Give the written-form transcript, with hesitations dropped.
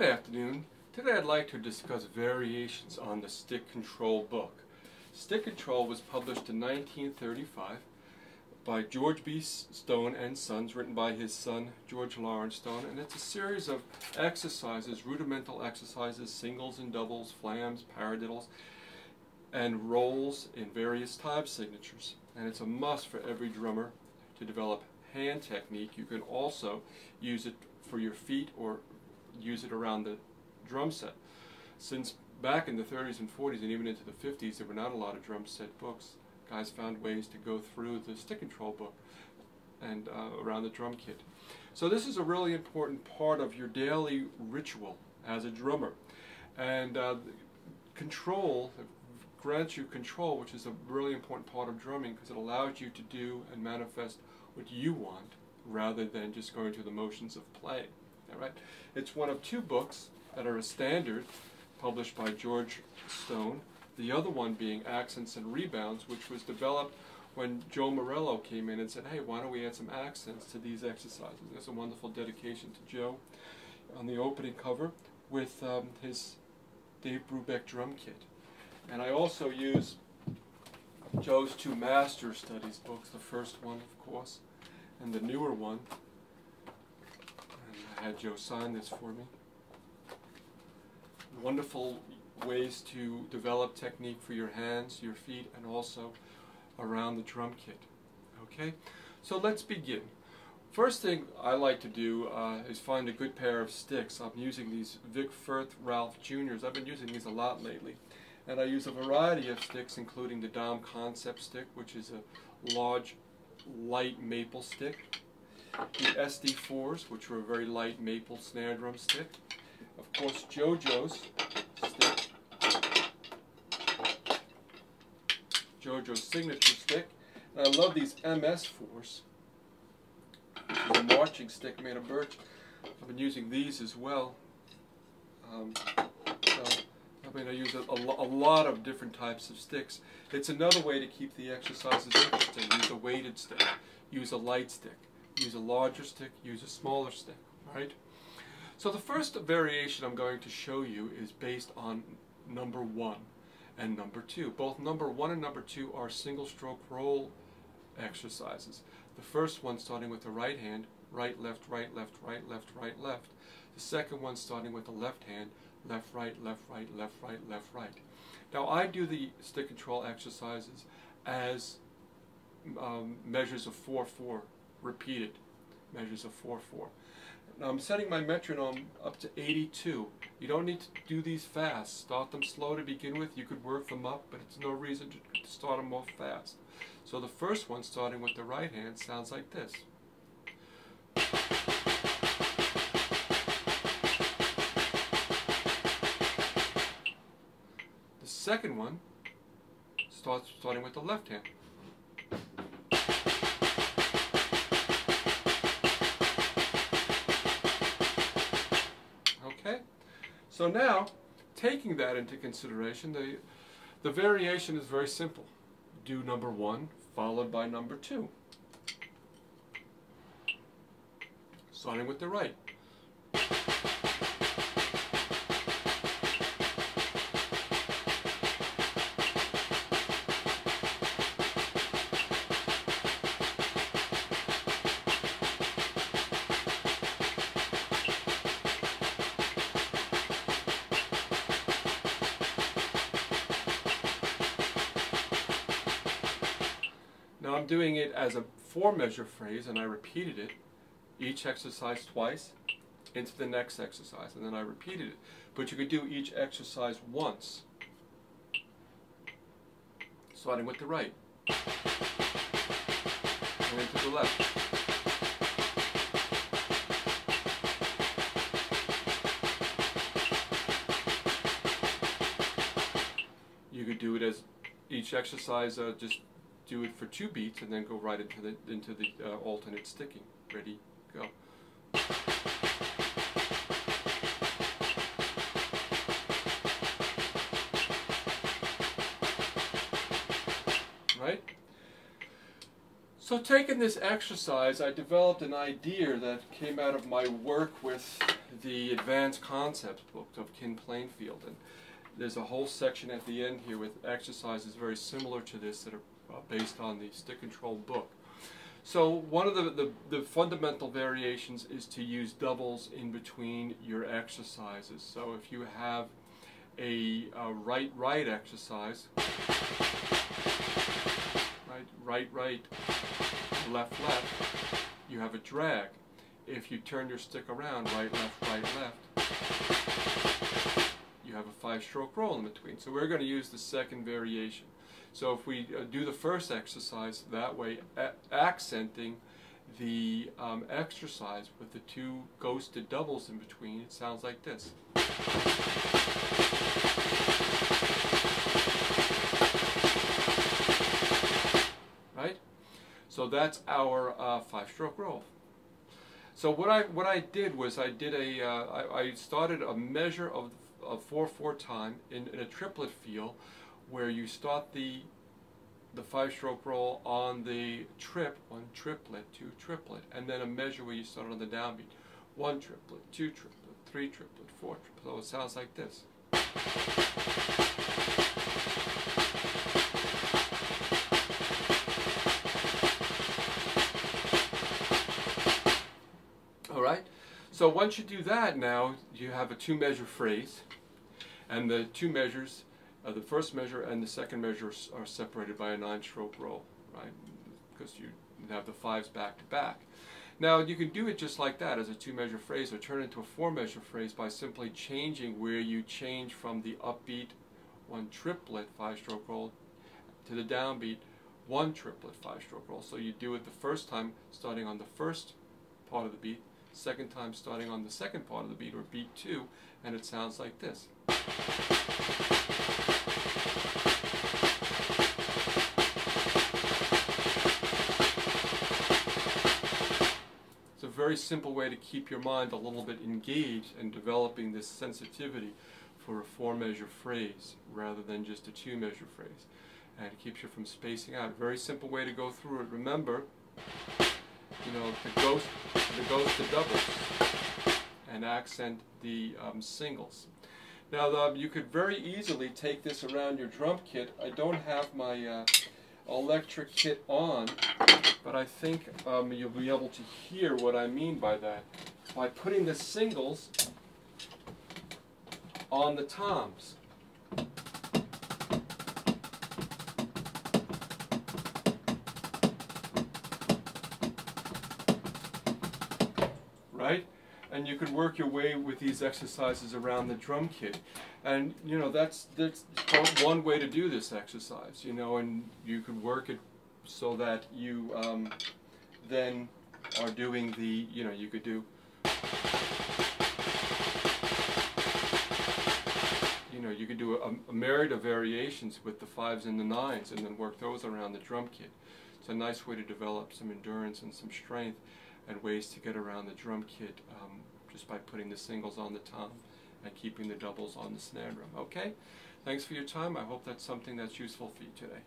Good afternoon. Today I'd like to discuss variations on the stick control book. Stick Control was published in 1935 by George B. Stone and Sons, written by his son George Lawrence Stone, and it's a series of exercises, rudimental exercises, singles and doubles, flams, paradiddles, and rolls in various time signatures. And it's a must for every drummer to develop hand technique. You can also use it for your feet or use it around the drum set. Since back in the 30s and 40s and even into the 50s, there were not a lot of drum set books. Guys found ways to go through the stick control book and around the drum kit. So this is a really important part of your daily ritual as a drummer. And control grants you control, which is a really important part of drumming because it allows you to do and manifest what you want rather than just going through the motions of playing. All right? It's one of two books that are a standard published by George Stone, the other one being Accents and Rebounds, which was developed when Joe Morello came in and said, hey, why don't we add some accents to these exercises? There's a wonderful dedication to Joe on the opening cover with his Dave Brubeck drum kit. And I also use Joe's two master studies books, the first one, of course, and the newer one. And I had Joe sign this for me. Wonderful ways to develop technique for your hands, your feet, and also around the drum kit. Okay, so let's begin. First thing I like to do is find a good pair of sticks. I'm using these Firth Ralph Jr.'s. I've been using these a lot lately. And I use a variety of sticks, including the Dom Concept stick, which is a large, light maple stick. The SD4s, which are a very light maple snare drum stick. Of course, JoJo's stick. JoJo's signature stick. And I love these MS4s. This is a marching stick made of birch. I've been using these as well. I use a lot of different types of sticks. It's another way to keep the exercises interesting. Use a weighted stick, use a light stick, use a larger stick, use a smaller stick, right? So the first variation I'm going to show you is based on number 1 and number 2. Both number 1 and number 2 are single stroke roll exercises. The first one starting with the right hand, right, left, right, left, right, left, right, left. The second one starting with the left hand, left, right, left, right, left, right, left, right. Now I do the stick control exercises as measures of 4/4, repeated measures of 4/4. Now I'm setting my metronome up to 82. You don't need to do these fast. Start them slow to begin with. You could work them up, but it's no reason to start them off fast. So the first one, starting with the right hand, sounds like this. The second one starting with the left hand. Okay? So now, taking that into consideration, the variation is very simple. Do number 1 followed by number 2. Starting with the right. Now I'm doing it as a 4-measure phrase, and I repeated it, each exercise twice, into the next exercise, and then I repeated it. But you could do each exercise once, starting with the right, and into the left. You could do it as each exercise, just do it for 2 beats and then go right into the alternate sticking. Ready, go. Right? So taking this exercise, I developed an idea that came out of my work with the Advanced Concepts book of Ken Plainfield. And there's a whole section at the end here with exercises very similar to this that are based on the stick control book. So one of the fundamental variations is to use doubles in between your exercises. So if you have a right exercise, right, left, you have a drag. If you turn your stick around, right, left, you have a 5-stroke roll in between. So we're going to use the second variation. So if we do the first exercise that way, accenting the exercise with the 2 ghosted doubles in between, it sounds like this. Right? So that's our 5-stroke roll. So what I did was I started a measure of 4/4 time in a triplet feel, where you start the 5-stroke roll on the trip, 1 triplet, 2 triplet, and then a measure where you start on the downbeat, 1 triplet, 2 triplet, 3 triplet, 4 triplet. So it sounds like this. Alright, so once you do that, now you have a 2-measure phrase, and the 2 measures, the first measure and the second measure are separated by a 9-stroke roll, right? Because you have the 5s back to back. Now you can do it just like that as a 2-measure phrase, or turn it into a 4-measure phrase by simply changing where you change from the upbeat 1 triplet 5-stroke roll to the downbeat 1 triplet 5-stroke roll. So you do it the first time starting on the first part of the beat, second time starting on the second part of the beat, or beat 2, and it sounds like this. It's a very simple way to keep your mind a little bit engaged in developing this sensitivity for a 4-measure phrase rather than just a 2-measure phrase. And it keeps you from spacing out. Very simple way to go through it. Remember, you know, the ghost to doubles, and accent the singles. Now you could very easily take this around your drum kit. I don't have my electric kit on, but I think you'll be able to hear what I mean by that by putting the singles on the toms. Right? And you could work your way with these exercises around the drum kit. And you know, that's one way to do this exercise, you know, and you could work it so that you then are doing the, you know, you could do, you know, you could do a myriad of variations with the 5s and the 9s and then work those around the drum kit. It's a nice way to develop some endurance and some strength and ways to get around the drum kit just by putting the singles on the tom and keeping the doubles on the snare drum. Okay? Thanks for your time. I hope that's something that's useful for you today.